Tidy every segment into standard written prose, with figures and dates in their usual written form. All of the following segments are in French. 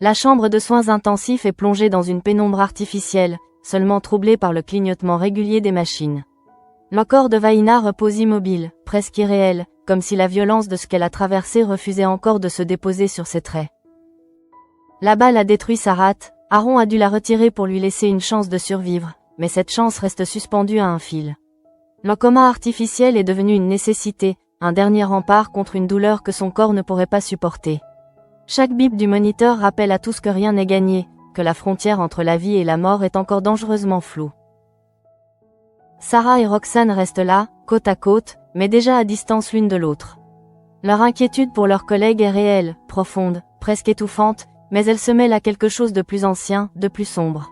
La chambre de soins intensifs est plongée dans une pénombre artificielle, seulement troublée par le clignotement régulier des machines. Le corps de Vaina repose immobile, presque irréel, comme si la violence de ce qu'elle a traversé refusait encore de se déposer sur ses traits. La balle a détruit sa rate, Aaron a dû la retirer pour lui laisser une chance de survivre, mais cette chance reste suspendue à un fil. Le coma artificiel est devenu une nécessité, un dernier rempart contre une douleur que son corps ne pourrait pas supporter. Chaque bip du moniteur rappelle à tous que rien n'est gagné, que la frontière entre la vie et la mort est encore dangereusement floue. Sarah et Roxane restent là, côte à côte, mais déjà à distance l'une de l'autre. Leur inquiétude pour leur collègue est réelle, profonde, presque étouffante, mais elle se mêle à quelque chose de plus ancien, de plus sombre.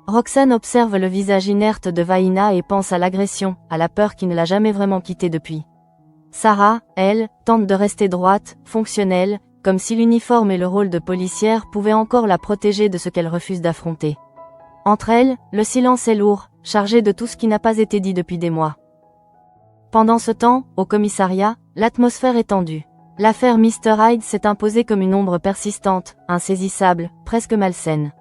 Roxane observe le visage inerte de Vaina et pense à l'agression, à la peur qui ne l'a jamais vraiment quittée depuis. Sarah, elle, tente de rester droite, fonctionnelle, comme si l'uniforme et le rôle de policière pouvaient encore la protéger de ce qu'elle refuse d'affronter. Entre elles, le silence est lourd, chargé de tout ce qui n'a pas été dit depuis des mois. Pendant ce temps, au commissariat, l'atmosphère est tendue. L'affaire Mr. Hyde s'est imposée comme une ombre persistante, insaisissable, presque malsaine.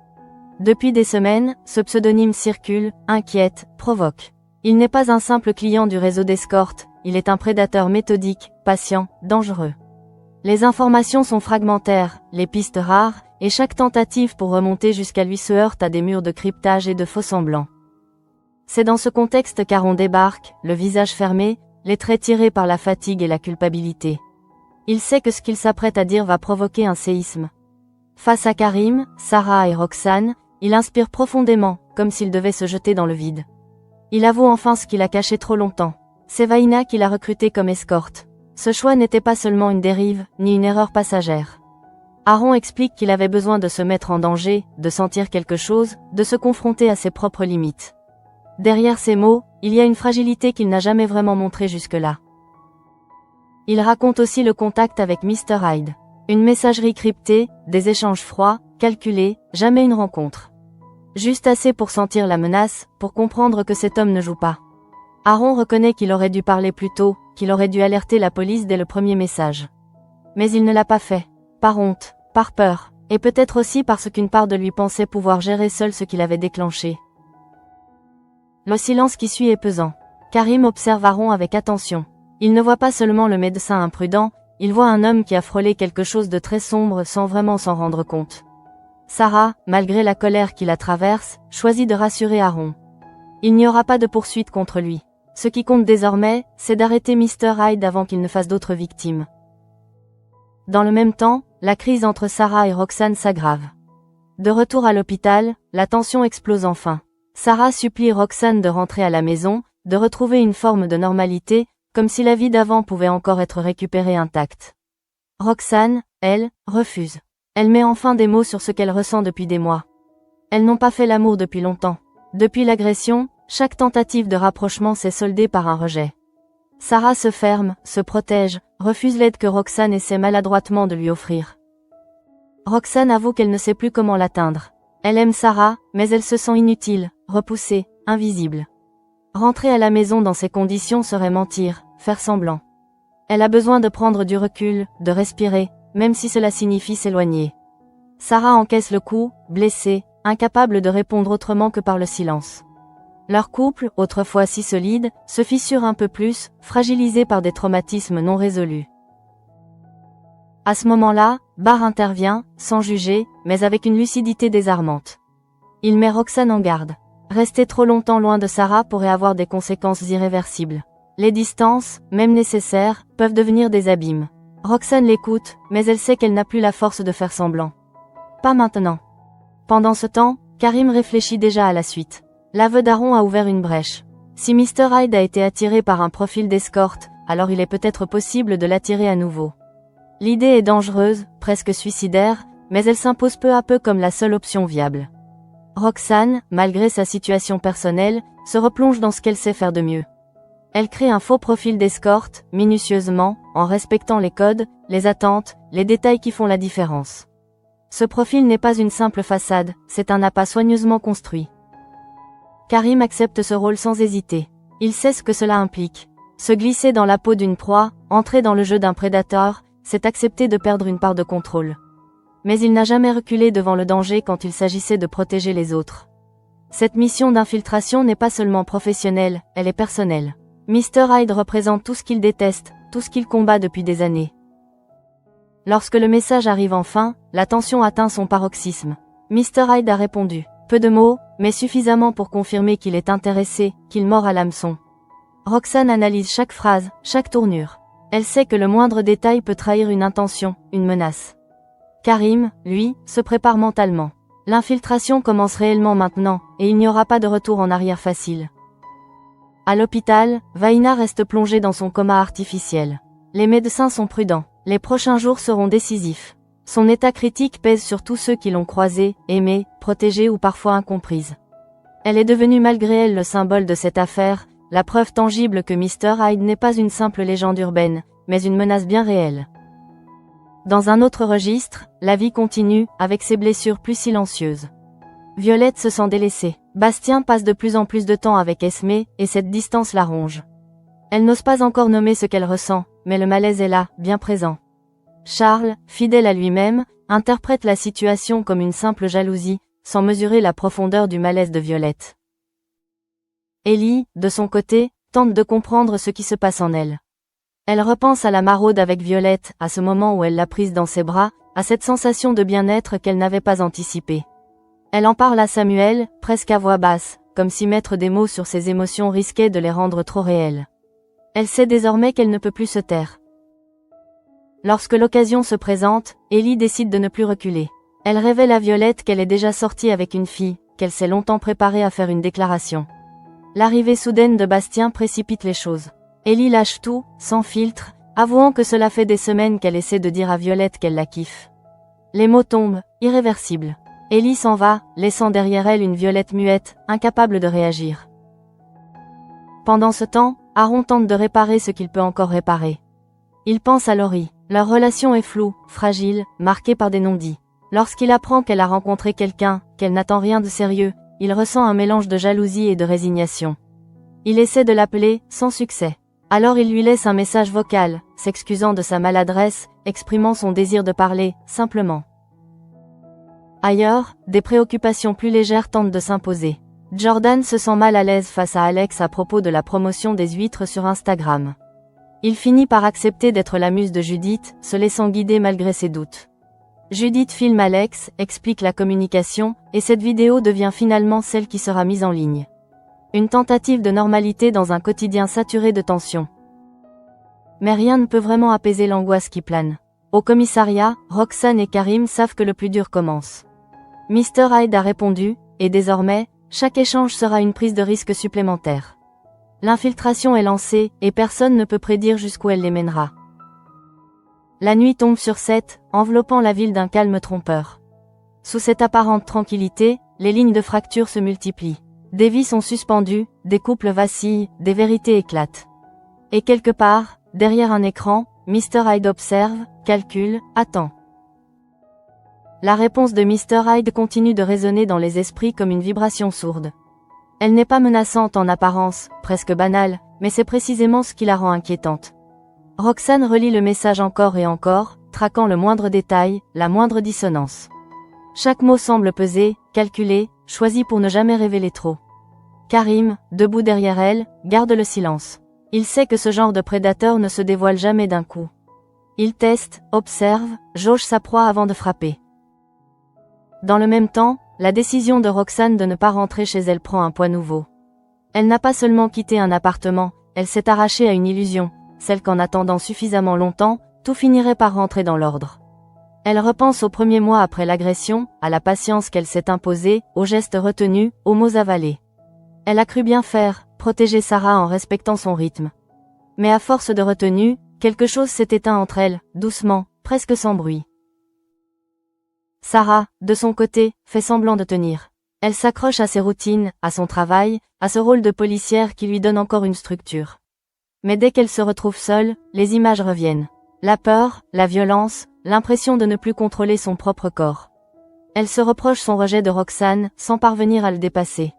Depuis des semaines, ce pseudonyme circule, inquiète, provoque. Il n'est pas un simple client du réseau d'escorte, il est un prédateur méthodique, patient, dangereux. Les informations sont fragmentaires, les pistes rares, et chaque tentative pour remonter jusqu'à lui se heurte à des murs de cryptage et de faux-semblants. C'est dans ce contexte qu'Aaron débarque, le visage fermé, les traits tirés par la fatigue et la culpabilité. Il sait que ce qu'il s'apprête à dire va provoquer un séisme. Face à Karim, Sarah et Roxane, il inspire profondément, comme s'il devait se jeter dans le vide. Il avoue enfin ce qu'il a caché trop longtemps. C'est Vaina qui l'a recruté comme escorte. Ce choix n'était pas seulement une dérive, ni une erreur passagère. Aaron explique qu'il avait besoin de se mettre en danger, de sentir quelque chose, de se confronter à ses propres limites. Derrière ces mots, il y a une fragilité qu'il n'a jamais vraiment montrée jusque-là. Il raconte aussi le contact avec Mr. Hyde. Une messagerie cryptée, des échanges froids, calculés, jamais une rencontre. Juste assez pour sentir la menace, pour comprendre que cet homme ne joue pas. Aaron reconnaît qu'il aurait dû parler plus tôt, qu'il aurait dû alerter la police dès le premier message. Mais il ne l'a pas fait. Par honte, par peur, et peut-être aussi parce qu'une part de lui pensait pouvoir gérer seul ce qu'il avait déclenché. Le silence qui suit est pesant. Karim observe Aaron avec attention. Il ne voit pas seulement le médecin imprudent, il voit un homme qui a frôlé quelque chose de très sombre sans vraiment s'en rendre compte. Sarah, malgré la colère qui la traverse, choisit de rassurer Aaron. Il n'y aura pas de poursuite contre lui. Ce qui compte désormais, c'est d'arrêter Mr. Hyde avant qu'il ne fasse d'autres victimes. Dans le même temps, la crise entre Sarah et Roxane s'aggrave. De retour à l'hôpital, la tension explose enfin. Sarah supplie Roxane de rentrer à la maison, de retrouver une forme de normalité, comme si la vie d'avant pouvait encore être récupérée intacte. Roxane, elle, refuse. Elle met enfin des mots sur ce qu'elle ressent depuis des mois. Elles n'ont pas fait l'amour depuis longtemps. Depuis l'agression, chaque tentative de rapprochement s'est soldée par un rejet. Sarah se ferme, se protège, refuse l'aide que Roxane essaie maladroitement de lui offrir. Roxane avoue qu'elle ne sait plus comment l'atteindre. Elle aime Sarah, mais elle se sent inutile, repoussée, invisible. Rentrer à la maison dans ces conditions serait mentir, faire semblant. Elle a besoin de prendre du recul, de respirer, même si cela signifie s'éloigner. Sarah encaisse le coup, blessée, incapable de répondre autrement que par le silence. Leur couple, autrefois si solide, se fissure un peu plus, fragilisé par des traumatismes non résolus. À ce moment-là, Barr intervient, sans juger, mais avec une lucidité désarmante. Il met Roxane en garde. Rester trop longtemps loin de Sarah pourrait avoir des conséquences irréversibles. Les distances, même nécessaires, peuvent devenir des abîmes. Roxane l'écoute, mais elle sait qu'elle n'a plus la force de faire semblant. Pas maintenant. Pendant ce temps, Karim réfléchit déjà à la suite. L'aveu d'Aaron a ouvert une brèche. Si Mr. Hyde a été attiré par un profil d'escorte, alors il est peut-être possible de l'attirer à nouveau. L'idée est dangereuse, presque suicidaire, mais elle s'impose peu à peu comme la seule option viable. Roxane, malgré sa situation personnelle, se replonge dans ce qu'elle sait faire de mieux. Elle crée un faux profil d'escorte, minutieusement, en respectant les codes, les attentes, les détails qui font la différence. Ce profil n'est pas une simple façade, c'est un appât soigneusement construit. Karim accepte ce rôle sans hésiter. Il sait ce que cela implique. Se glisser dans la peau d'une proie, entrer dans le jeu d'un prédateur, c'est accepter de perdre une part de contrôle. mais il n'a jamais reculé devant le danger quand il s'agissait de protéger les autres. Cette mission d'infiltration n'est pas seulement professionnelle, elle est personnelle. Mr. Hyde représente tout ce qu'il déteste, tout ce qu'il combat depuis des années. Lorsque le message arrive enfin, la tension atteint son paroxysme. Mr. Hyde a répondu. Peu de mots, mais suffisamment pour confirmer qu'il est intéressé, qu'il mord à l'hameçon. Roxane analyse chaque phrase, chaque tournure. Elle sait que le moindre détail peut trahir une intention, une menace. Karim, lui, se prépare mentalement. L'infiltration commence réellement maintenant, et il n'y aura pas de retour en arrière facile. À l'hôpital, Vaina reste plongée dans son coma artificiel. Les médecins sont prudents. Les prochains jours seront décisifs. Son état critique pèse sur tous ceux qui l'ont croisée, aimée, protégée ou parfois incomprise. Elle est devenue malgré elle le symbole de cette affaire, la preuve tangible que Mr. Hyde n'est pas une simple légende urbaine, mais une menace bien réelle. Dans un autre registre, la vie continue, avec ses blessures plus silencieuses. Violette se sent délaissée. Bastien passe de plus en plus de temps avec Esmé, et cette distance la ronge. Elle n'ose pas encore nommer ce qu'elle ressent, mais le malaise est là, bien présent. Charles, fidèle à lui-même, interprète la situation comme une simple jalousie, sans mesurer la profondeur du malaise de Violette. Ellie, de son côté, tente de comprendre ce qui se passe en elle. Elle repense à la maraude avec Violette, à ce moment où elle l'a prise dans ses bras, à cette sensation de bien-être qu'elle n'avait pas anticipée. Elle en parle à Samuel, presque à voix basse, comme si mettre des mots sur ses émotions risquait de les rendre trop réelles. Elle sait désormais qu'elle ne peut plus se taire. Lorsque l'occasion se présente, Ellie décide de ne plus reculer. Elle révèle à Violette qu'elle est déjà sortie avec une fille, qu'elle s'est longtemps préparée à faire une déclaration. L'arrivée soudaine de Bastien précipite les choses. Ellie lâche tout, sans filtre, avouant que cela fait des semaines qu'elle essaie de dire à Violette qu'elle la kiffe. Les mots tombent, irréversibles. Ellie s'en va, laissant derrière elle une Violette muette, incapable de réagir. Pendant ce temps, Aaron tente de réparer ce qu'il peut encore réparer. Il pense à Laurie. Leur relation est floue, fragile, marquée par des non-dits. Lorsqu'il apprend qu'elle a rencontré quelqu'un, qu'elle n'attend rien de sérieux, il ressent un mélange de jalousie et de résignation. Il essaie de l'appeler, sans succès. Alors il lui laisse un message vocal, s'excusant de sa maladresse, exprimant son désir de parler, simplement. Ailleurs, des préoccupations plus légères tentent de s'imposer. Jordan se sent mal à l'aise face à Alex à propos de la promotion des huîtres sur Instagram. Il finit par accepter d'être la muse de Judith, se laissant guider malgré ses doutes. Judith filme Alex, explique la communication, et cette vidéo devient finalement celle qui sera mise en ligne. Une tentative de normalité dans un quotidien saturé de tensions. Mais rien ne peut vraiment apaiser l'angoisse qui plane. Au commissariat, Roxane et Karim savent que le plus dur commence. Mr. Hyde a répondu, et désormais, chaque échange sera une prise de risque supplémentaire. L'infiltration est lancée, et personne ne peut prédire jusqu'où elle les mènera. La nuit tombe sur Seth, enveloppant la ville d'un calme trompeur. Sous cette apparente tranquillité, les lignes de fracture se multiplient. Des vies sont suspendues, des couples vacillent, des vérités éclatent. Et quelque part, derrière un écran, Mr. Hyde observe, calcule, attend. La réponse de Mr. Hyde continue de résonner dans les esprits comme une vibration sourde. Elle n'est pas menaçante en apparence, presque banale, mais c'est précisément ce qui la rend inquiétante. Roxane relit le message encore et encore, traquant le moindre détail, la moindre dissonance. Chaque mot semble peser, calculé, choisi pour ne jamais révéler trop. Karim, debout derrière elle, garde le silence. Il sait que ce genre de prédateur ne se dévoile jamais d'un coup. Il teste, observe, jauge sa proie avant de frapper. Dans le même temps, la décision de Roxane de ne pas rentrer chez elle prend un poids nouveau. Elle n'a pas seulement quitté un appartement, elle s'est arrachée à une illusion, celle qu'en attendant suffisamment longtemps, tout finirait par rentrer dans l'ordre. Elle repense aux premiers mois après l'agression, à la patience qu'elle s'est imposée, aux gestes retenus, aux mots avalés. Elle a cru bien faire, protéger Sarah en respectant son rythme. Mais à force de retenue, quelque chose s'est éteint entre elles, doucement, presque sans bruit. Sarah, de son côté, fait semblant de tenir. Elle s'accroche à ses routines, à son travail, à ce rôle de policière qui lui donne encore une structure. Mais dès qu'elle se retrouve seule, les images reviennent. La peur, la violence, l'impression de ne plus contrôler son propre corps. Elle se reproche son rejet de Roxane, sans parvenir à le dépasser.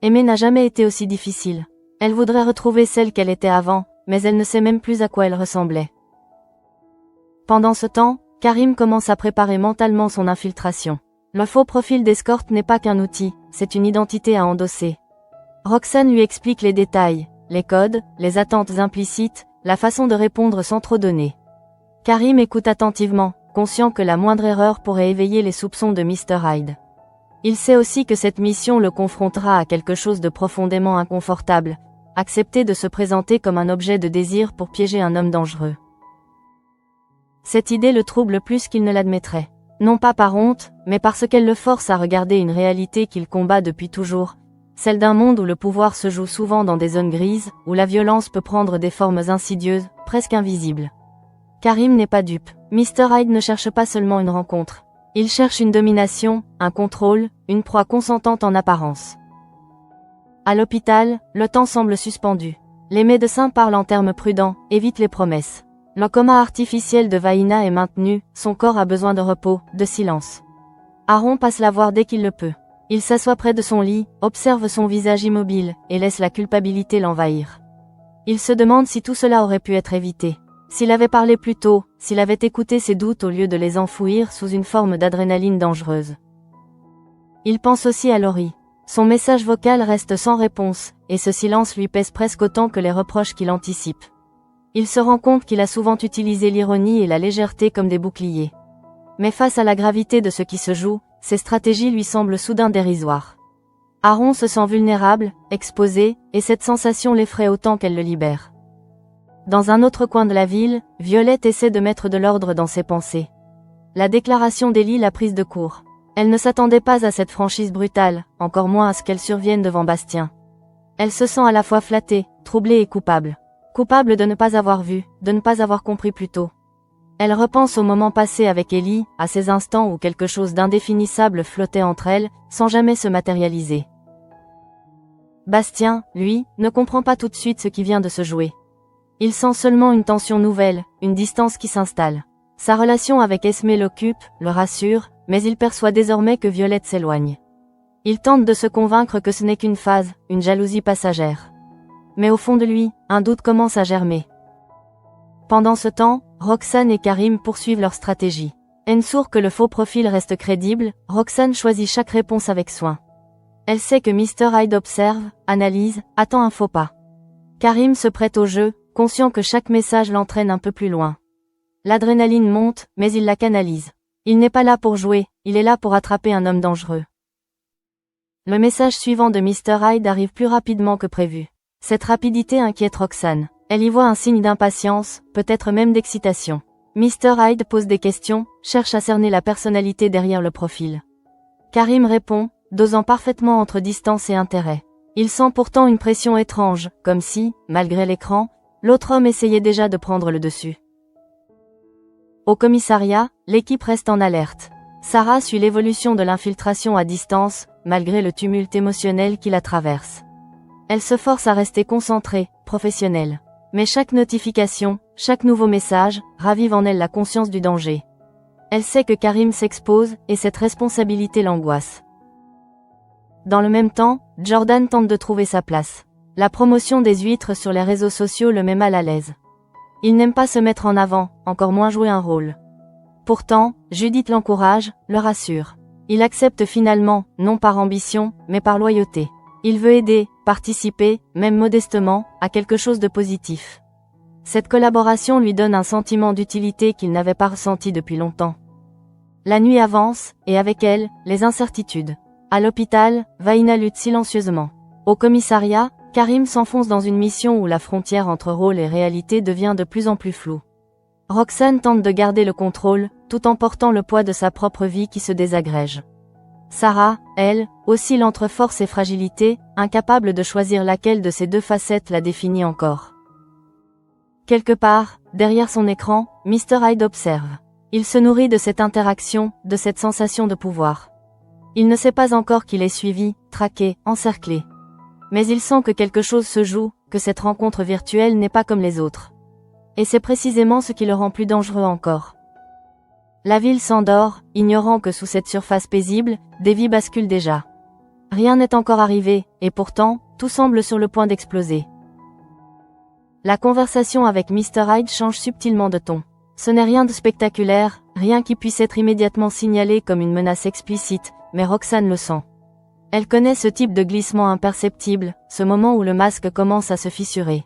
Aimer n'a jamais été aussi difficile. Elle voudrait retrouver celle qu'elle était avant, mais elle ne sait même plus à quoi elle ressemblait. Pendant ce temps, Karim commence à préparer mentalement son infiltration. Le faux profil d'escorte n'est pas qu'un outil, c'est une identité à endosser. Roxane lui explique les détails, les codes, les attentes implicites, la façon de répondre sans trop donner. Karim écoute attentivement, conscient que la moindre erreur pourrait éveiller les soupçons de Mr. Hyde. Il sait aussi que cette mission le confrontera à quelque chose de profondément inconfortable, accepter de se présenter comme un objet de désir pour piéger un homme dangereux. Cette idée le trouble plus qu'il ne l'admettrait. Non pas par honte, mais parce qu'elle le force à regarder une réalité qu'il combat depuis toujours, celle d'un monde où le pouvoir se joue souvent dans des zones grises, où la violence peut prendre des formes insidieuses, presque invisibles. Karim n'est pas dupe. Mr. Hyde ne cherche pas seulement une rencontre. Il cherche une domination, un contrôle, une proie consentante en apparence. À l'hôpital, le temps semble suspendu. Les médecins parlent en termes prudents, évitent les promesses. Le coma artificiel de Vaina est maintenu, son corps a besoin de repos, de silence. Aaron passe la voir dès qu'il le peut. Il s'assoit près de son lit, observe son visage immobile, et laisse la culpabilité l'envahir. Il se demande si tout cela aurait pu être évité. S'il avait parlé plus tôt, s'il avait écouté ses doutes au lieu de les enfouir sous une forme d'adrénaline dangereuse. Il pense aussi à Laurie. Son message vocal reste sans réponse, et ce silence lui pèse presque autant que les reproches qu'il anticipe. Il se rend compte qu'il a souvent utilisé l'ironie et la légèreté comme des boucliers. Mais face à la gravité de ce qui se joue, ses stratégies lui semblent soudain dérisoires. Aaron se sent vulnérable, exposé, et cette sensation l'effraie autant qu'elle le libère. Dans un autre coin de la ville, Violette essaie de mettre de l'ordre dans ses pensées. La déclaration d'Ellie l'a prise de court. Elle ne s'attendait pas à cette franchise brutale, encore moins à ce qu'elle survienne devant Bastien. Elle se sent à la fois flattée, troublée et coupable. Coupable de ne pas avoir vu, de ne pas avoir compris plus tôt. Elle repense au moment passé avec Ellie, à ces instants où quelque chose d'indéfinissable flottait entre elles, sans jamais se matérialiser. Bastien, lui, ne comprend pas tout de suite ce qui vient de se jouer. Il sent seulement une tension nouvelle, une distance qui s'installe. Sa relation avec Esmé l'occupe, le rassure, mais il perçoit désormais que Violette s'éloigne. Il tente de se convaincre que ce n'est qu'une phase, une jalousie passagère. Mais au fond de lui, un doute commence à germer. Pendant ce temps, Roxane et Karim poursuivent leur stratégie. Ensour que le faux profil reste crédible, Roxane choisit chaque réponse avec soin. Elle sait que Mr. Hyde observe, analyse, attend un faux pas. Karim se prête au jeu, conscient que chaque message l'entraîne un peu plus loin. L'adrénaline monte, mais il la canalise. Il n'est pas là pour jouer, il est là pour attraper un homme dangereux. Le message suivant de Mr. Hyde arrive plus rapidement que prévu. Cette rapidité inquiète Roxane. Elle y voit un signe d'impatience, peut-être même d'excitation. Mr. Hyde pose des questions, cherche à cerner la personnalité derrière le profil. Karim répond, dosant parfaitement entre distance et intérêt. Il sent pourtant une pression étrange, comme si, malgré l'écran, l'autre homme essayait déjà de prendre le dessus. Au commissariat, l'équipe reste en alerte. Sarah suit l'évolution de l'infiltration à distance, malgré le tumulte émotionnel qui la traverse. Elle se force à rester concentrée, professionnelle. Mais chaque notification, chaque nouveau message, ravive en elle la conscience du danger. Elle sait que Karim s'expose, et cette responsabilité l'angoisse. Dans le même temps, Jordan tente de trouver sa place. La promotion des huîtres sur les réseaux sociaux le met mal à l'aise. Il n'aime pas se mettre en avant, encore moins jouer un rôle. Pourtant, Judith l'encourage, le rassure. Il accepte finalement, non par ambition, mais par loyauté. Il veut aider, participer, même modestement, à quelque chose de positif. Cette collaboration lui donne un sentiment d'utilité qu'il n'avait pas ressenti depuis longtemps. La nuit avance, et avec elle, les incertitudes. À l'hôpital, Vaina lutte silencieusement. Au commissariat, Karim s'enfonce dans une mission où la frontière entre rôle et réalité devient de plus en plus floue. Roxane tente de garder le contrôle, tout en portant le poids de sa propre vie qui se désagrège. Sarah, elle, oscille entre force et fragilité, incapable de choisir laquelle de ces deux facettes la définit encore. Quelque part, derrière son écran, Mr. Hyde observe. Il se nourrit de cette interaction, de cette sensation de pouvoir. Il ne sait pas encore qu'il est suivi, traqué, encerclé. Mais il sent que quelque chose se joue, que cette rencontre virtuelle n'est pas comme les autres. Et c'est précisément ce qui le rend plus dangereux encore. La ville s'endort, ignorant que sous cette surface paisible, des vies basculent déjà. Rien n'est encore arrivé, et pourtant, tout semble sur le point d'exploser. La conversation avec Mr. Hyde change subtilement de ton. Ce n'est rien de spectaculaire, rien qui puisse être immédiatement signalé comme une menace explicite, mais Roxane le sent. Elle connaît ce type de glissement imperceptible, ce moment où le masque commence à se fissurer.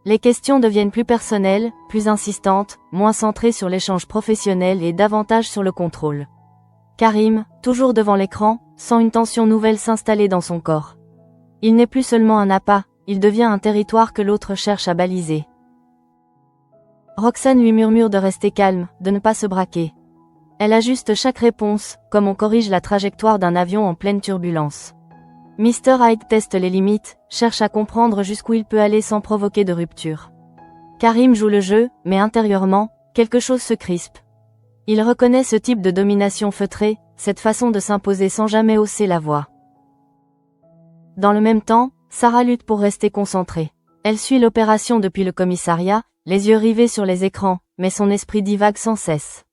Les questions deviennent plus personnelles, plus insistantes, moins centrées sur l'échange professionnel et davantage sur le contrôle. Karim, toujours devant l'écran, sent une tension nouvelle s'installer dans son corps. Il n'est plus seulement un appât, il devient un territoire que l'autre cherche à baliser. Roxane lui murmure de rester calme, de ne pas se braquer. Elle ajuste chaque réponse, comme on corrige la trajectoire d'un avion en pleine turbulence. Mr. Hyde teste les limites, cherche à comprendre jusqu'où il peut aller sans provoquer de rupture. Karim joue le jeu, mais intérieurement, quelque chose se crispe. Il reconnaît ce type de domination feutrée, cette façon de s'imposer sans jamais hausser la voix. Dans le même temps, Sarah lutte pour rester concentrée. Elle suit l'opération depuis le commissariat, les yeux rivés sur les écrans, mais son esprit divague sans cesse.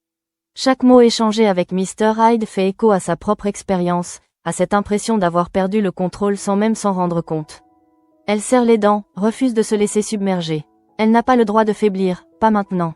Chaque mot échangé avec Mr. Hyde fait écho à sa propre expérience, à cette impression d'avoir perdu le contrôle sans même s'en rendre compte. Elle serre les dents, refuse de se laisser submerger. Elle n'a pas le droit de faiblir, pas maintenant.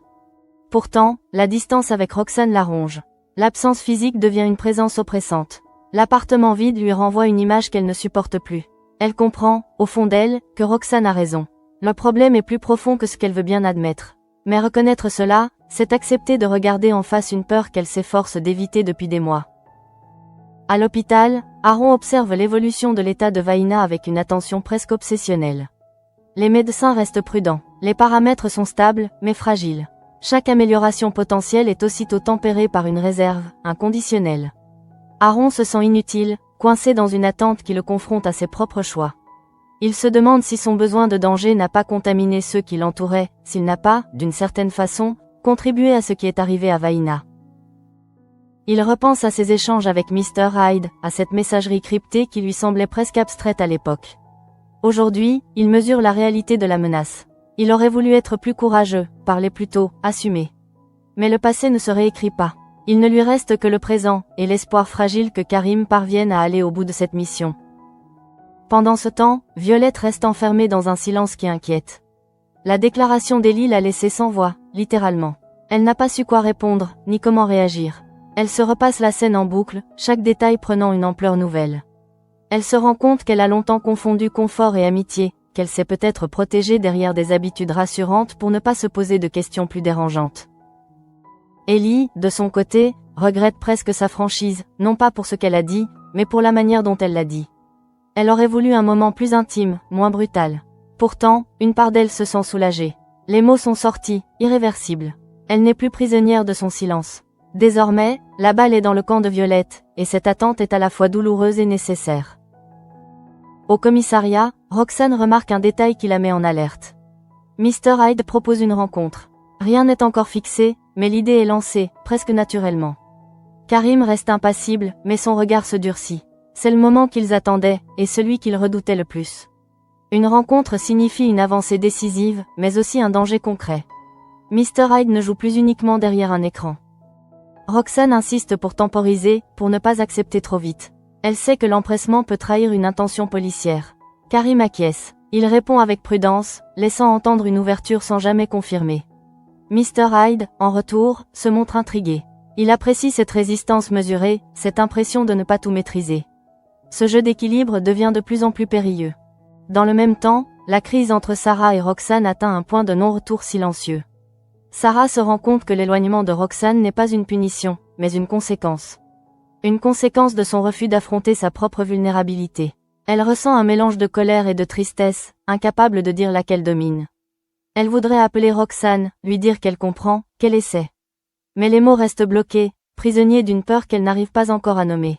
Pourtant, la distance avec Roxane la ronge. L'absence physique devient une présence oppressante. L'appartement vide lui renvoie une image qu'elle ne supporte plus. Elle comprend, au fond d'elle, que Roxane a raison. Le problème est plus profond que ce qu'elle veut bien admettre. Mais reconnaître cela, c'est accepter de regarder en face une peur qu'elle s'efforce d'éviter depuis des mois. À l'hôpital, Aaron observe l'évolution de l'état de Vaina avec une attention presque obsessionnelle. Les médecins restent prudents. Les paramètres sont stables, mais fragiles. Chaque amélioration potentielle est aussitôt tempérée par une réserve, un conditionnel. Aaron se sent inutile, coincé dans une attente qui le confronte à ses propres choix. Il se demande si son besoin de danger n'a pas contaminé ceux qui l'entouraient, s'il n'a pas, d'une certaine façon, contribué à ce qui est arrivé à Vaina. Il repense à ses échanges avec Mr. Hyde, à cette messagerie cryptée qui lui semblait presque abstraite à l'époque. Aujourd'hui, il mesure la réalité de la menace. Il aurait voulu être plus courageux, parler plus tôt, assumer. Mais le passé ne se réécrit pas. Il ne lui reste que le présent, et l'espoir fragile que Karim parvienne à aller au bout de cette mission. Pendant ce temps, Violette reste enfermée dans un silence qui inquiète. La déclaration d'Ellie l'a laissée sans voix, littéralement. Elle n'a pas su quoi répondre, ni comment réagir. Elle se repasse la scène en boucle, chaque détail prenant une ampleur nouvelle. Elle se rend compte qu'elle a longtemps confondu confort et amitié, qu'elle s'est peut-être protégée derrière des habitudes rassurantes pour ne pas se poser de questions plus dérangeantes. Ellie, de son côté, regrette presque sa franchise, non pas pour ce qu'elle a dit, mais pour la manière dont elle l'a dit. Elle aurait voulu un moment plus intime, moins brutal. Pourtant, une part d'elle se sent soulagée. Les mots sont sortis, irréversibles. Elle n'est plus prisonnière de son silence. Désormais, la balle est dans le camp de Violette, et cette attente est à la fois douloureuse et nécessaire. Au commissariat, Roxane remarque un détail qui la met en alerte. Mr. Hyde propose une rencontre. Rien n'est encore fixé, mais l'idée est lancée, presque naturellement. Karim reste impassible, mais son regard se durcit. C'est le moment qu'ils attendaient, et celui qu'ils redoutaient le plus. Une rencontre signifie une avancée décisive, mais aussi un danger concret. Mr. Hyde ne joue plus uniquement derrière un écran. Roxane insiste pour temporiser, pour ne pas accepter trop vite. Elle sait que l'empressement peut trahir une intention policière. Karim acquiesce. Il répond avec prudence, laissant entendre une ouverture sans jamais confirmer. Mr. Hyde, en retour, se montre intrigué. Il apprécie cette résistance mesurée, cette impression de ne pas tout maîtriser. Ce jeu d'équilibre devient de plus en plus périlleux. Dans le même temps, la crise entre Sarah et Roxane atteint un point de non-retour silencieux. Sarah se rend compte que l'éloignement de Roxane n'est pas une punition, mais une conséquence. Une conséquence de son refus d'affronter sa propre vulnérabilité. Elle ressent un mélange de colère et de tristesse, incapable de dire laquelle domine. Elle voudrait appeler Roxane, lui dire qu'elle comprend, qu'elle essaie. Mais les mots restent bloqués, prisonniers d'une peur qu'elle n'arrive pas encore à nommer.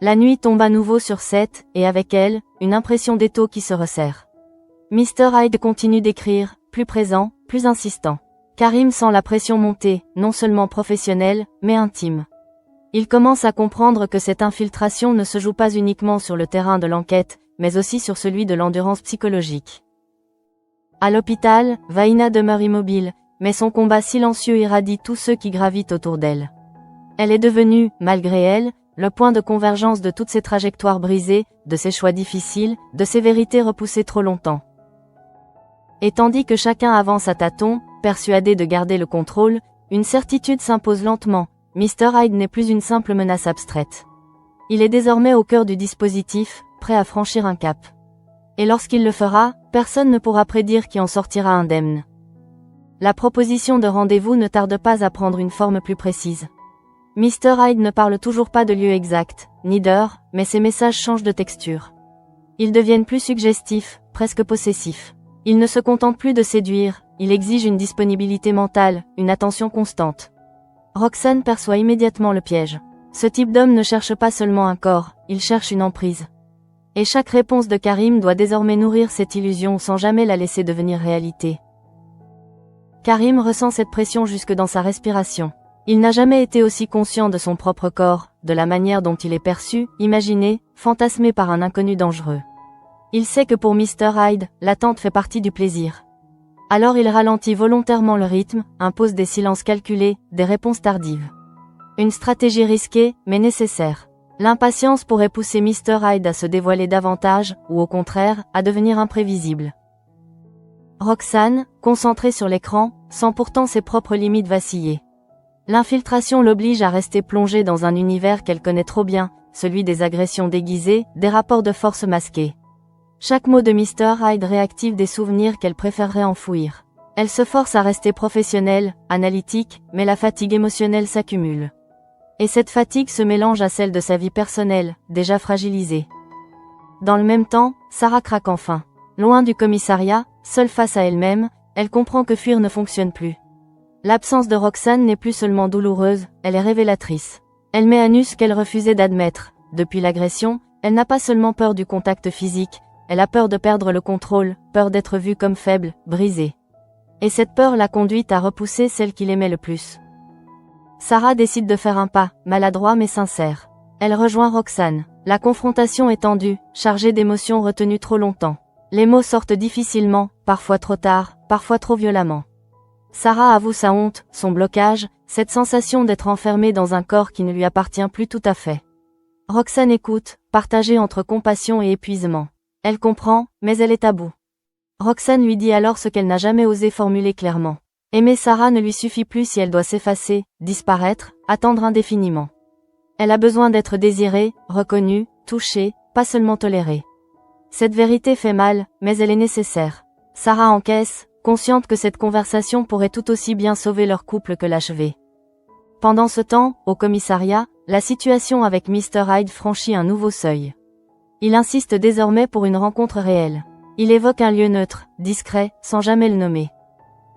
La nuit tombe à nouveau sur Seth, et avec elle, une impression d'étau qui se resserre. Mr. Hyde continue d'écrire, plus présent, plus insistant. Karim sent la pression monter, non seulement professionnelle, mais intime. Il commence à comprendre que cette infiltration ne se joue pas uniquement sur le terrain de l'enquête, mais aussi sur celui de l'endurance psychologique. À l'hôpital, Vaina demeure immobile, mais son combat silencieux irradie tous ceux qui gravitent autour d'elle. Elle est devenue, malgré elle, le point de convergence de toutes ces trajectoires brisées, de ces choix difficiles, de ces vérités repoussées trop longtemps. Et tandis que chacun avance à tâtons, persuadé de garder le contrôle, une certitude s'impose lentement. Mr. Hyde n'est plus une simple menace abstraite. Il est désormais au cœur du dispositif, prêt à franchir un cap. Et lorsqu'il le fera, personne ne pourra prédire qui en sortira indemne. La proposition de rendez-vous ne tarde pas à prendre une forme plus précise. Mr. Hyde ne parle toujours pas de lieu exact, ni d'heure, mais ses messages changent de texture. Ils deviennent plus suggestifs, presque possessifs. Il ne se contente plus de séduire, il exige une disponibilité mentale, une attention constante. Roxane perçoit immédiatement le piège. Ce type d'homme ne cherche pas seulement un corps, il cherche une emprise. Et chaque réponse de Karim doit désormais nourrir cette illusion sans jamais la laisser devenir réalité. Karim ressent cette pression jusque dans sa respiration. Il n'a jamais été aussi conscient de son propre corps, de la manière dont il est perçu, imaginé, fantasmé par un inconnu dangereux. Il sait que pour Mr. Hyde, l'attente fait partie du plaisir. Alors il ralentit volontairement le rythme, impose des silences calculés, des réponses tardives. Une stratégie risquée, mais nécessaire. L'impatience pourrait pousser Mr. Hyde à se dévoiler davantage, ou au contraire, à devenir imprévisible. Roxane, concentrée sur l'écran, sent pourtant ses propres limites vaciller. L'infiltration l'oblige à rester plongée dans un univers qu'elle connaît trop bien, celui des agressions déguisées, des rapports de force masqués. Chaque mot de Mr. Hyde réactive des souvenirs qu'elle préférerait enfouir. Elle se force à rester professionnelle, analytique, mais la fatigue émotionnelle s'accumule. Et cette fatigue se mélange à celle de sa vie personnelle, déjà fragilisée. Dans le même temps, Sarah craque enfin. Loin du commissariat, seule face à elle-même, elle comprend que fuir ne fonctionne plus. L'absence de Roxane n'est plus seulement douloureuse, elle est révélatrice. Elle met à nu ce qu'elle refusait d'admettre. Depuis l'agression, elle n'a pas seulement peur du contact physique, elle a peur de perdre le contrôle, peur d'être vue comme faible, brisée. Et cette peur l'a conduite à repousser celle qu'il aimait le plus. Sarah décide de faire un pas, maladroit mais sincère. Elle rejoint Roxane. La confrontation est tendue, chargée d'émotions retenues trop longtemps. Les mots sortent difficilement, parfois trop tard, parfois trop violemment. Sarah avoue sa honte, son blocage, cette sensation d'être enfermée dans un corps qui ne lui appartient plus tout à fait. Roxane écoute, partagée entre compassion et épuisement. Elle comprend, mais elle est à bout. Roxane lui dit alors ce qu'elle n'a jamais osé formuler clairement. Aimer Sarah ne lui suffit plus si elle doit s'effacer, disparaître, attendre indéfiniment. Elle a besoin d'être désirée, reconnue, touchée, pas seulement tolérée. Cette vérité fait mal, mais elle est nécessaire. Sarah encaisse, consciente que cette conversation pourrait tout aussi bien sauver leur couple que l'achever. Pendant ce temps, au commissariat, la situation avec Mr. Hyde franchit un nouveau seuil. Il insiste désormais pour une rencontre réelle. Il évoque un lieu neutre, discret, sans jamais le nommer.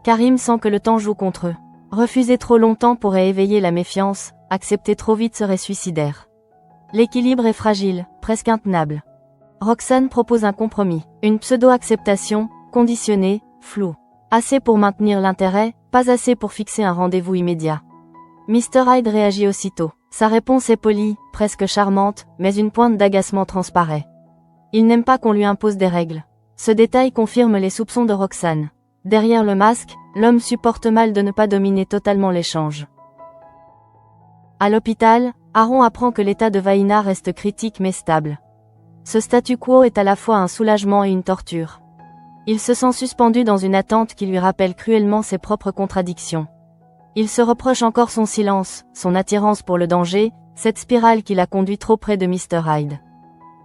Karim sent que le temps joue contre eux. Refuser trop longtemps pourrait éveiller la méfiance, accepter trop vite serait suicidaire. L'équilibre est fragile, presque intenable. Roxane propose un compromis, une pseudo-acceptation, conditionnée, floue. Assez pour maintenir l'intérêt, pas assez pour fixer un rendez-vous immédiat. Mr. Hyde réagit aussitôt. Sa réponse est polie, presque charmante, mais une pointe d'agacement transparaît. Il n'aime pas qu'on lui impose des règles. Ce détail confirme les soupçons de Roxane. Derrière le masque, l'homme supporte mal de ne pas dominer totalement l'échange. À l'hôpital, Aaron apprend que l'état de Vaina reste critique mais stable. Ce statu quo est à la fois un soulagement et une torture. Il se sent suspendu dans une attente qui lui rappelle cruellement ses propres contradictions. Il se reproche encore son silence, son attirance pour le danger, cette spirale qui l'a conduit trop près de Mr. Hyde.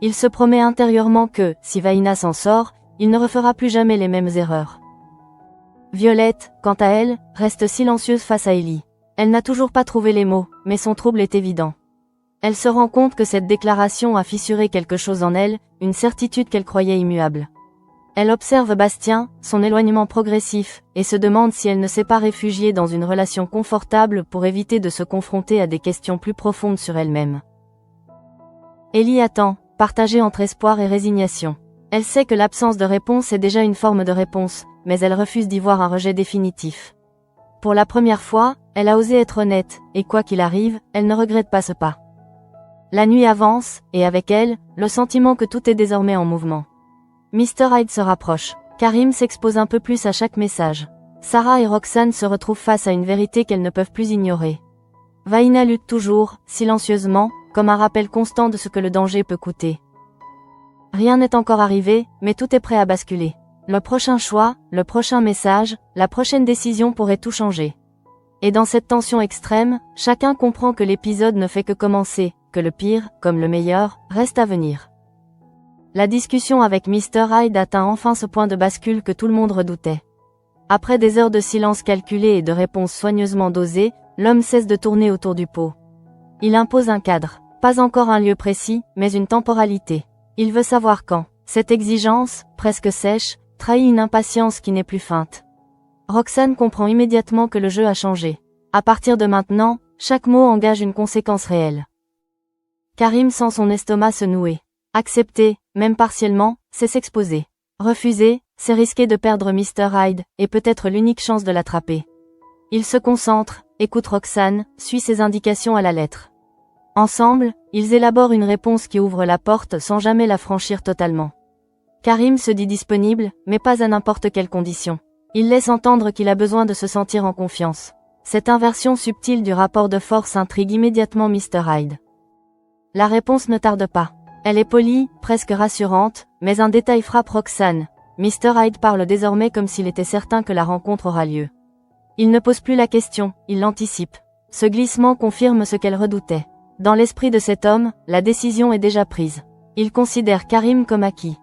Il se promet intérieurement que, si Vaina s'en sort, il ne refera plus jamais les mêmes erreurs. Violette, quant à elle, reste silencieuse face à Ellie. Elle n'a toujours pas trouvé les mots, mais son trouble est évident. Elle se rend compte que cette déclaration a fissuré quelque chose en elle, une certitude qu'elle croyait immuable. Elle observe Bastien, son éloignement progressif, et se demande si elle ne s'est pas réfugiée dans une relation confortable pour éviter de se confronter à des questions plus profondes sur elle-même. Ellie attend, partagée entre espoir et résignation. Elle sait que l'absence de réponse est déjà une forme de réponse, mais elle refuse d'y voir un rejet définitif. Pour la première fois, elle a osé être honnête, et quoi qu'il arrive, elle ne regrette pas ce pas. La nuit avance, et avec elle, le sentiment que tout est désormais en mouvement. Mr. Hyde se rapproche. Karim s'expose un peu plus à chaque message. Sarah et Roxane se retrouvent face à une vérité qu'elles ne peuvent plus ignorer. Vaina lutte toujours, silencieusement, comme un rappel constant de ce que le danger peut coûter. Rien n'est encore arrivé, mais tout est prêt à basculer. Le prochain choix, le prochain message, la prochaine décision pourrait tout changer. Et dans cette tension extrême, chacun comprend que l'épisode ne fait que commencer, que le pire, comme le meilleur, reste à venir. La discussion avec Mr. Hyde atteint enfin ce point de bascule que tout le monde redoutait. Après des heures de silence calculé et de réponses soigneusement dosées, l'homme cesse de tourner autour du pot. Il impose un cadre, pas encore un lieu précis, mais une temporalité. Il veut savoir quand. Cette exigence, presque sèche, trahit une impatience qui n'est plus feinte. Roxane comprend immédiatement que le jeu a changé. À partir de maintenant, chaque mot engage une conséquence réelle. Karim sent son estomac se nouer. Accepter, même partiellement, c'est s'exposer. Refuser, c'est risquer de perdre Mr. Hyde, et peut-être l'unique chance de l'attraper. Il se concentre, écoute Roxane, suit ses indications à la lettre. Ensemble, ils élaborent une réponse qui ouvre la porte sans jamais la franchir totalement. Karim se dit disponible, mais pas à n'importe quelle condition. Il laisse entendre qu'il a besoin de se sentir en confiance. Cette inversion subtile du rapport de force intrigue immédiatement Mr. Hyde. La réponse ne tarde pas. Elle est polie, presque rassurante, mais un détail frappe Roxane. Mr. Hyde parle désormais comme s'il était certain que la rencontre aura lieu. Il ne pose plus la question, il l'anticipe. Ce glissement confirme ce qu'elle redoutait. Dans l'esprit de cet homme, la décision est déjà prise. Il considère Karim comme acquis.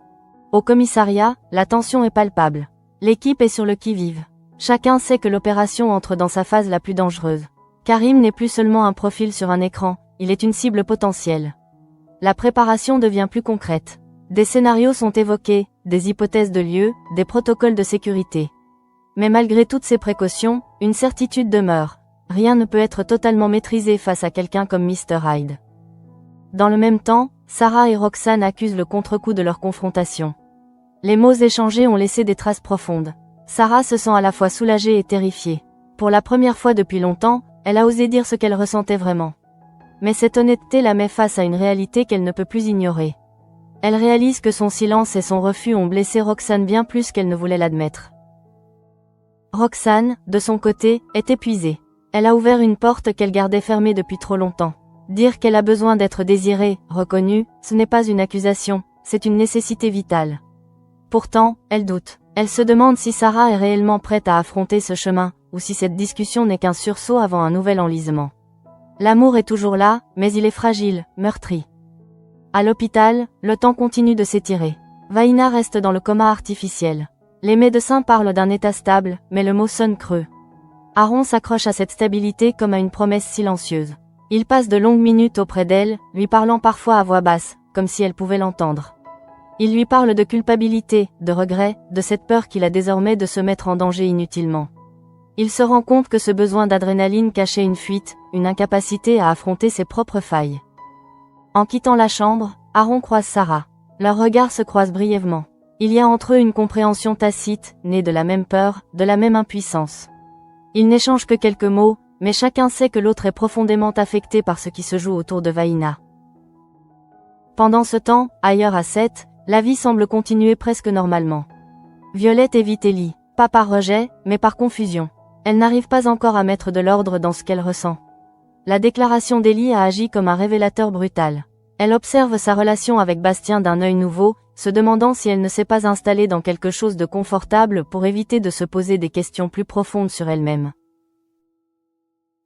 Au commissariat, la tension est palpable. L'équipe est sur le qui-vive. Chacun sait que l'opération entre dans sa phase la plus dangereuse. Karim n'est plus seulement un profil sur un écran, il est une cible potentielle. La préparation devient plus concrète. Des scénarios sont évoqués, des hypothèses de lieu, des protocoles de sécurité. Mais malgré toutes ces précautions, une certitude demeure. Rien ne peut être totalement maîtrisé face à quelqu'un comme Mr. Hyde. Dans le même temps, Sarah et Roxane accusent le contre-coup de leur confrontation. Les mots échangés ont laissé des traces profondes. Sarah se sent à la fois soulagée et terrifiée. Pour la première fois depuis longtemps, elle a osé dire ce qu'elle ressentait vraiment. Mais cette honnêteté la met face à une réalité qu'elle ne peut plus ignorer. Elle réalise que son silence et son refus ont blessé Roxane bien plus qu'elle ne voulait l'admettre. Roxane, de son côté, est épuisée. Elle a ouvert une porte qu'elle gardait fermée depuis trop longtemps. Dire qu'elle a besoin d'être désirée, reconnue, ce n'est pas une accusation, c'est une nécessité vitale. Pourtant, elle doute. Elle se demande si Sarah est réellement prête à affronter ce chemin, ou si cette discussion n'est qu'un sursaut avant un nouvel enlisement. L'amour est toujours là, mais il est fragile, meurtri. À l'hôpital, le temps continue de s'étirer. Vaina reste dans le coma artificiel. Les médecins parlent d'un état stable, mais le mot sonne creux. Aaron s'accroche à cette stabilité comme à une promesse silencieuse. Il passe de longues minutes auprès d'elle, lui parlant parfois à voix basse, comme si elle pouvait l'entendre. Il lui parle de culpabilité, de regret, de cette peur qu'il a désormais de se mettre en danger inutilement. Il se rend compte que ce besoin d'adrénaline cachait une fuite, une incapacité à affronter ses propres failles. En quittant la chambre, Aaron croise Sarah. Leurs regards se croisent brièvement. Il y a entre eux une compréhension tacite, née de la même peur, de la même impuissance. Ils n'échangent que quelques mots, mais chacun sait que l'autre est profondément affecté par ce qui se joue autour de Vaina. Pendant ce temps, ailleurs à Sète, la vie semble continuer presque normalement. Violette évite Ellie, pas par rejet, mais par confusion. Elle n'arrive pas encore à mettre de l'ordre dans ce qu'elle ressent. La déclaration d'Ellie a agi comme un révélateur brutal. Elle observe sa relation avec Bastien d'un œil nouveau, se demandant si elle ne s'est pas installée dans quelque chose de confortable pour éviter de se poser des questions plus profondes sur elle-même.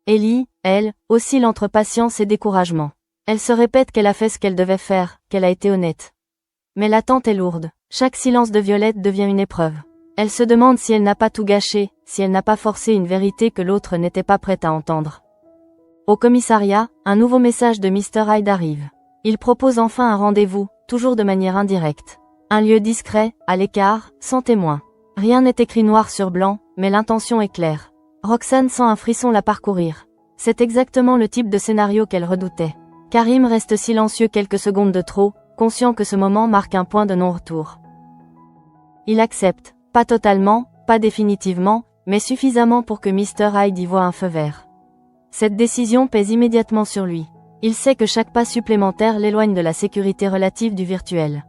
Ellie, elle, oscille entre patience et découragement. Elle se répète qu'elle a fait ce qu'elle devait faire, qu'elle a été honnête. Mais l'attente est lourde. Chaque silence de Violette devient une épreuve. Elle se demande si elle n'a pas tout gâché, si elle n'a pas forcé une vérité que l'autre n'était pas prête à entendre. Au commissariat, un nouveau message de Mr. Hyde arrive. Il propose enfin un rendez-vous, toujours de manière indirecte. Un lieu discret, à l'écart, sans témoin. Rien n'est écrit noir sur blanc, mais l'intention est claire. Roxane sent un frisson la parcourir. C'est exactement le type de scénario qu'elle redoutait. Karim reste silencieux quelques secondes de trop, conscient que ce moment marque un point de non-retour. Il accepte, pas totalement, pas définitivement, mais suffisamment pour que Mr. Hyde y voie un feu vert. Cette décision pèse immédiatement sur lui. Il sait que chaque pas supplémentaire l'éloigne de la sécurité relative du virtuel.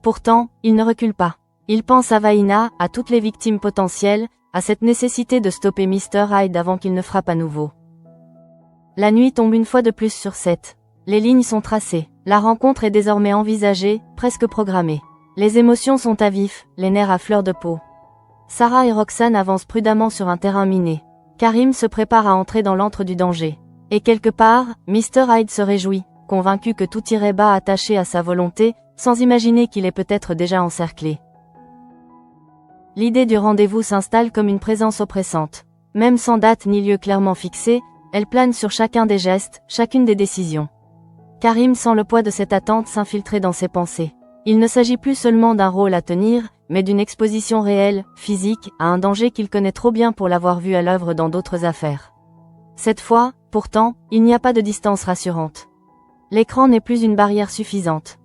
Pourtant, il ne recule pas. Il pense à Vaina, à toutes les victimes potentielles, à cette nécessité de stopper Mr. Hyde avant qu'il ne frappe à nouveau. La nuit tombe une fois de plus sur Sète. Les lignes sont tracées. La rencontre est désormais envisagée, presque programmée. Les émotions sont à vif, les nerfs à fleur de peau. Sarah et Roxane avancent prudemment sur un terrain miné. Karim se prépare à entrer dans l'antre du danger. Et quelque part, Mr. Hyde se réjouit, convaincu que tout irait bas attaché à sa volonté, sans imaginer qu'il est peut-être déjà encerclé. L'idée du rendez-vous s'installe comme une présence oppressante. Même sans date ni lieu clairement fixé, elle plane sur chacun des gestes, chacune des décisions. Karim sent le poids de cette attente s'infiltrer dans ses pensées. Il ne s'agit plus seulement d'un rôle à tenir, mais d'une exposition réelle, physique, à un danger qu'il connaît trop bien pour l'avoir vu à l'œuvre dans d'autres affaires. Cette fois, pourtant, il n'y a pas de distance rassurante. L'écran n'est plus une barrière suffisante.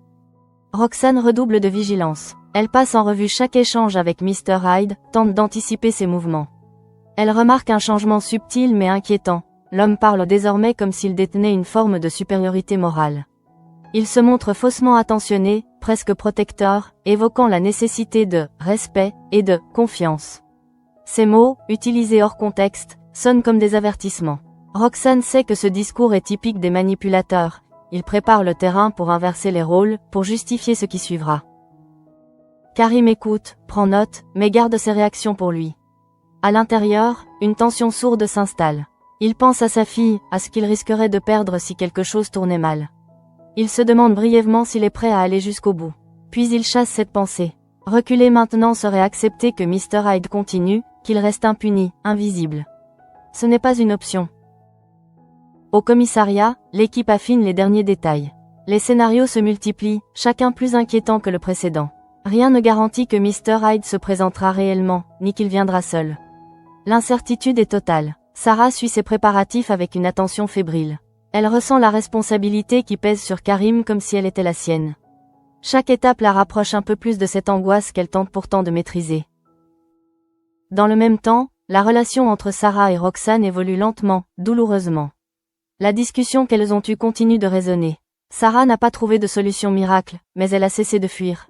Roxane redouble de vigilance. Elle passe en revue chaque échange avec Mr. Hyde, tente d'anticiper ses mouvements. Elle remarque un changement subtil mais inquiétant. L'homme parle désormais comme s'il détenait une forme de supériorité morale. Il se montre faussement attentionné, presque protecteur, évoquant la nécessité de respect et de confiance. Ces mots, utilisés hors contexte, sonnent comme des avertissements. Roxane sait que ce discours est typique des manipulateurs. Il prépare le terrain pour inverser les rôles, pour justifier ce qui suivra. Karim écoute, prend note, mais garde ses réactions pour lui. À l'intérieur, une tension sourde s'installe. Il pense à sa fille, à ce qu'il risquerait de perdre si quelque chose tournait mal. Il se demande brièvement s'il est prêt à aller jusqu'au bout. Puis il chasse cette pensée. Reculer maintenant serait accepter que Mr. Hyde continue, qu'il reste impuni, invisible. Ce n'est pas une option. Au commissariat, l'équipe affine les derniers détails. Les scénarios se multiplient, chacun plus inquiétant que le précédent. Rien ne garantit que Mr. Hyde se présentera réellement, ni qu'il viendra seul. L'incertitude est totale. Sarah suit ses préparatifs avec une attention fébrile. Elle ressent la responsabilité qui pèse sur Karim comme si elle était la sienne. Chaque étape la rapproche un peu plus de cette angoisse qu'elle tente pourtant de maîtriser. Dans le même temps, la relation entre Sarah et Roxane évolue lentement, douloureusement. La discussion qu'elles ont eue continue de résonner. Sarah n'a pas trouvé de solution miracle, mais elle a cessé de fuir.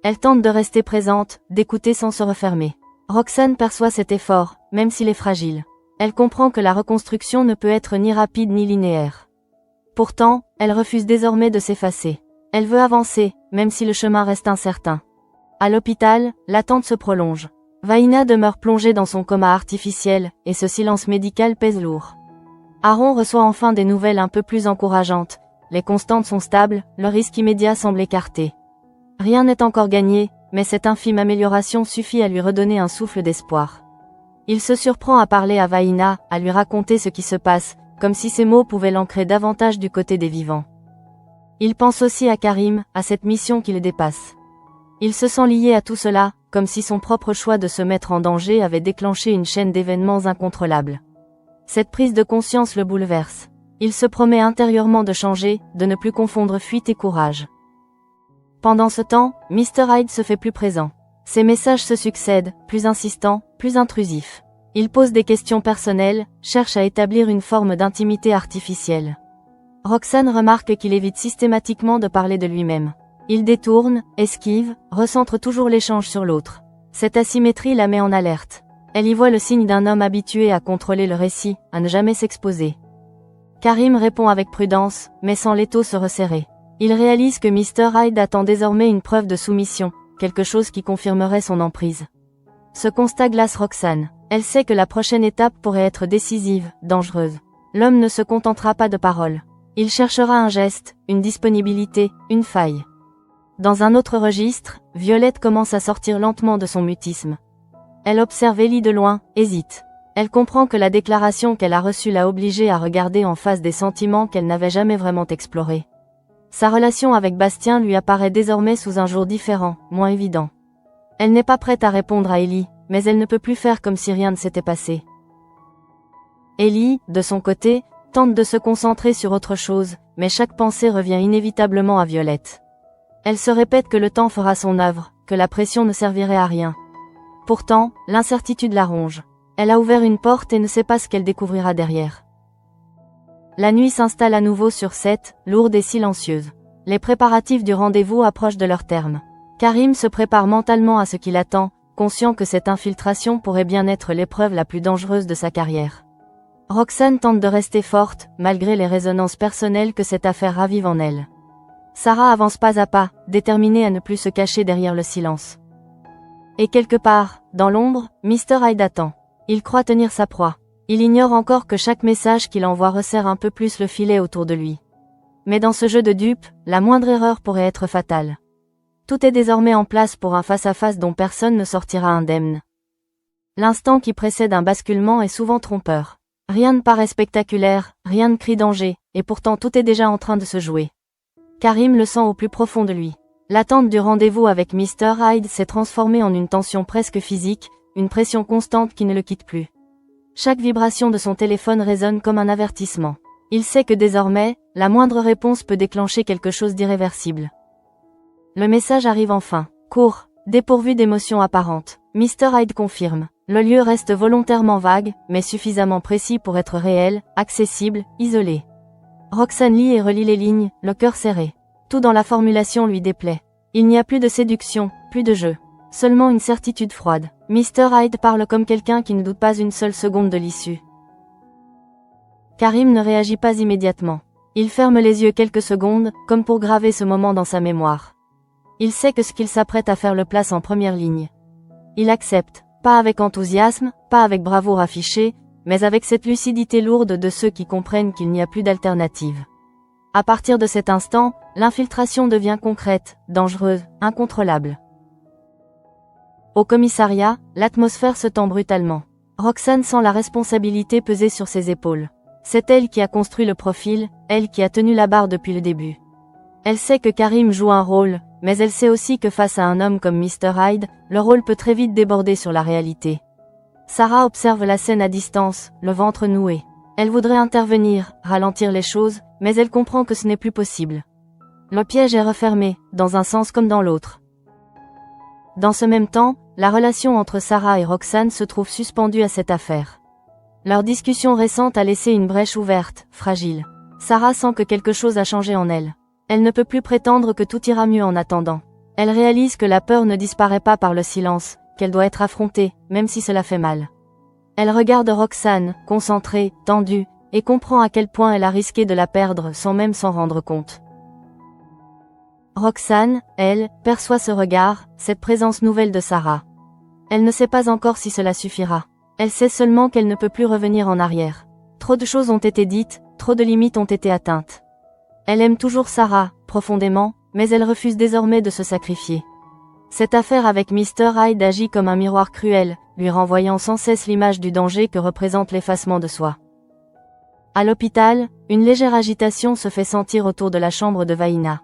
Elle tente de rester présente, d'écouter sans se refermer. Roxane perçoit cet effort, même s'il est fragile. Elle comprend que la reconstruction ne peut être ni rapide ni linéaire. Pourtant, elle refuse désormais de s'effacer. Elle veut avancer, même si le chemin reste incertain. À l'hôpital, l'attente se prolonge. Vaina demeure plongée dans son coma artificiel, et ce silence médical pèse lourd. Aaron reçoit enfin des nouvelles un peu plus encourageantes. Les constantes sont stables, le risque immédiat semble écarté. Rien n'est encore gagné, mais cette infime amélioration suffit à lui redonner un souffle d'espoir. Il se surprend à parler à Vaina, à lui raconter ce qui se passe, comme si ces mots pouvaient l'ancrer davantage du côté des vivants. Il pense aussi à Karim, à cette mission qui le dépasse. Il se sent lié à tout cela, comme si son propre choix de se mettre en danger avait déclenché une chaîne d'événements incontrôlables. Cette prise de conscience le bouleverse. Il se promet intérieurement de changer, de ne plus confondre fuite et courage. Pendant ce temps, Mr. Hyde se fait plus présent. Ses messages se succèdent, plus insistants, plus intrusifs. Il pose des questions personnelles, cherche à établir une forme d'intimité artificielle. Roxane remarque qu'il évite systématiquement de parler de lui-même. Il détourne, esquive, recentre toujours l'échange sur l'autre. Cette asymétrie la met en alerte. Elle y voit le signe d'un homme habitué à contrôler le récit, à ne jamais s'exposer. Karim répond avec prudence, mais sans l'étau se resserrer. Il réalise que Mr. Hyde attend désormais une preuve de soumission, quelque chose qui confirmerait son emprise. Ce constat glace Roxane. Elle sait que la prochaine étape pourrait être décisive, dangereuse. L'homme ne se contentera pas de paroles. Il cherchera un geste, une disponibilité, une faille. Dans un autre registre, Violette commence à sortir lentement de son mutisme. Elle observe Ellie de loin, hésite. Elle comprend que la déclaration qu'elle a reçue l'a obligée à regarder en face des sentiments qu'elle n'avait jamais vraiment explorés. Sa relation avec Bastien lui apparaît désormais sous un jour différent, moins évident. Elle n'est pas prête à répondre à Ellie, mais elle ne peut plus faire comme si rien ne s'était passé. Ellie, de son côté, tente de se concentrer sur autre chose, mais chaque pensée revient inévitablement à Violette. Elle se répète que le temps fera son œuvre, que la pression ne servirait à rien. Pourtant, l'incertitude la ronge. Elle a ouvert une porte et ne sait pas ce qu'elle découvrira derrière. La nuit s'installe à nouveau sur Seth, lourde et silencieuse. Les préparatifs du rendez-vous approchent de leur terme. Karim se prépare mentalement à ce qui l'attend, conscient que cette infiltration pourrait bien être l'épreuve la plus dangereuse de sa carrière. Roxane tente de rester forte, malgré les résonances personnelles que cette affaire ravive en elle. Sarah avance pas à pas, déterminée à ne plus se cacher derrière le silence. Et quelque part, dans l'ombre, Mr. Hyde attend. Il croit tenir sa proie. Il ignore encore que chaque message qu'il envoie resserre un peu plus le filet autour de lui. Mais dans ce jeu de dupes, la moindre erreur pourrait être fatale. Tout est désormais en place pour un face-à-face dont personne ne sortira indemne. L'instant qui précède un basculement est souvent trompeur. Rien ne paraît spectaculaire, rien ne crie danger, et pourtant tout est déjà en train de se jouer. Karim le sent au plus profond de lui. L'attente du rendez-vous avec Mr. Hyde s'est transformée en une tension presque physique, une pression constante qui ne le quitte plus. Chaque vibration de son téléphone résonne comme un avertissement. Il sait que désormais, la moindre réponse peut déclencher quelque chose d'irréversible. Le message arrive enfin. Court, dépourvu d'émotions apparentes. Mr. Hyde confirme. Le lieu reste volontairement vague, mais suffisamment précis pour être réel, accessible, isolé. Roxane lit et relit les lignes, le cœur serré. Tout dans la formulation lui déplaît. Il n'y a plus de séduction, plus de jeu. Seulement une certitude froide. Mr. Hyde parle comme quelqu'un qui ne doute pas une seule seconde de l'issue. Karim ne réagit pas immédiatement. Il ferme les yeux quelques secondes, comme pour graver ce moment dans sa mémoire. Il sait que ce qu'il s'apprête à faire le place en première ligne. Il accepte, pas avec enthousiasme, pas avec bravoure affichée, mais avec cette lucidité lourde de ceux qui comprennent qu'il n'y a plus d'alternative. À partir de cet instant, l'infiltration devient concrète, dangereuse, incontrôlable. Au commissariat, l'atmosphère se tend brutalement. Roxane sent la responsabilité peser sur ses épaules. C'est elle qui a construit le profil, elle qui a tenu la barre depuis le début. Elle sait que Karim joue un rôle, mais elle sait aussi que face à un homme comme Mr. Hyde, le rôle peut très vite déborder sur la réalité. Sarah observe la scène à distance, le ventre noué. Elle voudrait intervenir, ralentir les choses, mais elle comprend que ce n'est plus possible. Le piège est refermé, dans un sens comme dans l'autre. Dans ce même temps, la relation entre Sarah et Roxane se trouve suspendue à cette affaire. Leur discussion récente a laissé une brèche ouverte, fragile. Sarah sent que quelque chose a changé en elle. Elle ne peut plus prétendre que tout ira mieux en attendant. Elle réalise que la peur ne disparaît pas par le silence, qu'elle doit être affrontée, même si cela fait mal. Elle regarde Roxane, concentrée, tendue, et comprend à quel point elle a risqué de la perdre sans même s'en rendre compte. Roxane, elle, perçoit ce regard, cette présence nouvelle de Sarah. Elle ne sait pas encore si cela suffira. Elle sait seulement qu'elle ne peut plus revenir en arrière. Trop de choses ont été dites, trop de limites ont été atteintes. Elle aime toujours Sarah, profondément, mais elle refuse désormais de se sacrifier. Cette affaire avec Mr. Hyde agit comme un miroir cruel, lui renvoyant sans cesse l'image du danger que représente l'effacement de soi. À l'hôpital, une légère agitation se fait sentir autour de la chambre de Vaïna.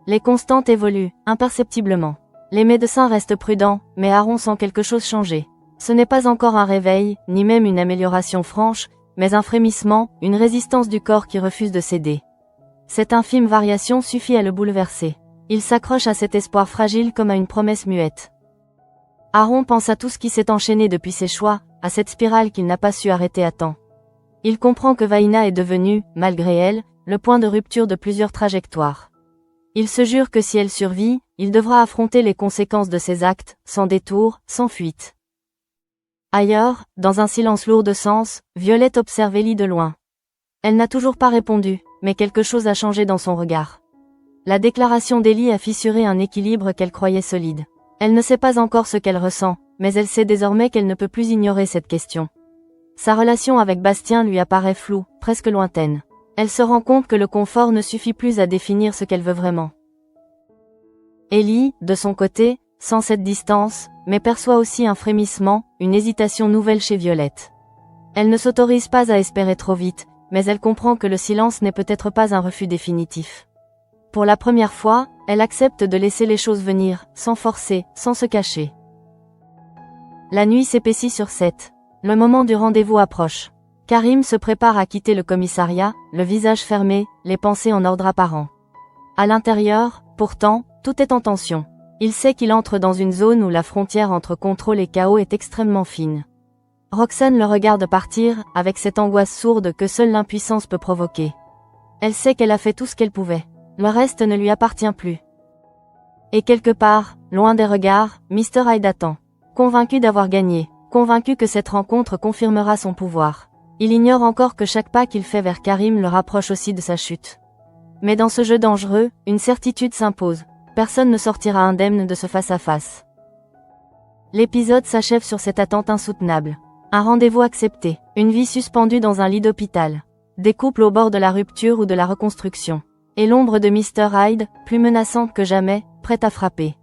Les constantes évoluent, imperceptiblement. Les médecins restent prudents, mais Aaron sent quelque chose changer. Ce n'est pas encore un réveil, ni même une amélioration franche, mais un frémissement, une résistance du corps qui refuse de céder. Cette infime variation suffit à le bouleverser. Il s'accroche à cet espoir fragile comme à une promesse muette. Aaron pense à tout ce qui s'est enchaîné depuis ses choix, à cette spirale qu'il n'a pas su arrêter à temps. Il comprend que Vaïna est devenue, malgré elle, le point de rupture de plusieurs trajectoires. Il se jure que si elle survit, il devra affronter les conséquences de ses actes, sans détour, sans fuite. Ailleurs, dans un silence lourd de sens, Violette observe Ellie de loin. Elle n'a toujours pas répondu, mais quelque chose a changé dans son regard. La déclaration d'Ellie a fissuré un équilibre qu'elle croyait solide. Elle ne sait pas encore ce qu'elle ressent, mais elle sait désormais qu'elle ne peut plus ignorer cette question. Sa relation avec Bastien lui apparaît floue, presque lointaine. Elle se rend compte que le confort ne suffit plus à définir ce qu'elle veut vraiment. Ellie, de son côté, sent cette distance, mais perçoit aussi un frémissement, une hésitation nouvelle chez Violette. Elle ne s'autorise pas à espérer trop vite, mais elle comprend que le silence n'est peut-être pas un refus définitif. Pour la première fois, elle accepte de laisser les choses venir, sans forcer, sans se cacher. La nuit s'épaissit sur 7. Le moment du rendez-vous approche. Karim se prépare à quitter le commissariat, le visage fermé, les pensées en ordre apparent. À l'intérieur, pourtant, tout est en tension. Il sait qu'il entre dans une zone où la frontière entre contrôle et chaos est extrêmement fine. Roxane le regarde partir, avec cette angoisse sourde que seule l'impuissance peut provoquer. Elle sait qu'elle a fait tout ce qu'elle pouvait. Le reste ne lui appartient plus. Et quelque part, loin des regards, Mr. Hyde attend. Convaincu d'avoir gagné, convaincu que cette rencontre confirmera son pouvoir. Il ignore encore que chaque pas qu'il fait vers Karim le rapproche aussi de sa chute. Mais dans ce jeu dangereux, une certitude s'impose. Personne ne sortira indemne de ce face-à-face. L'épisode s'achève sur cette attente insoutenable. Un rendez-vous accepté, une vie suspendue dans un lit d'hôpital. Des couples au bord de la rupture ou de la reconstruction. Et l'ombre de Mr. Hyde, plus menaçante que jamais, prête à frapper.